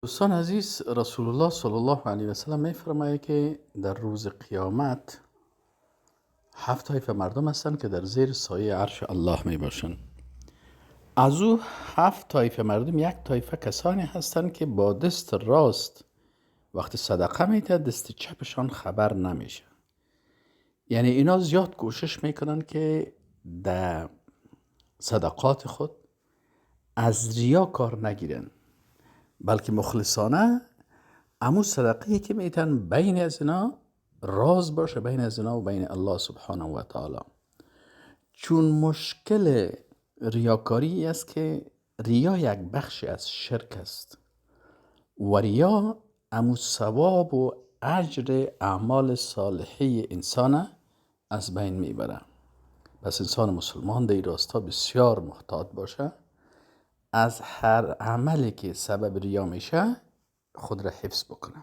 دوستان عزیز، رسول الله صلی الله علیه و سلم می‌فرماید که در روز قیامت 7 طایفه مردم هستند که در زیر سایه عرش الله می باشند. از او 7 طایفه مردم، یک طایفه کسانی هستند که با دست راست وقتی صدقه میده دست چپشان خبر نمیشه. یعنی اینا زیاد کوشش میکنن که در صدقات خود از ریا کار نگیرن، بلکه مخلصانه امو صدقه که میتن بین از اینا راز باشه، بین از اینا و بین الله سبحانه و تعالی. چون مشکل ریاکاری است که ریا یک بخشی از شرک است و ریا امو ثواب و اجر اعمال صالحه انسان از بین میبره. پس انسان مسلمان در این راستا بسیار محتاط باشه، از هر عملی که سبب ریا میشه خود را حفظ بکنه.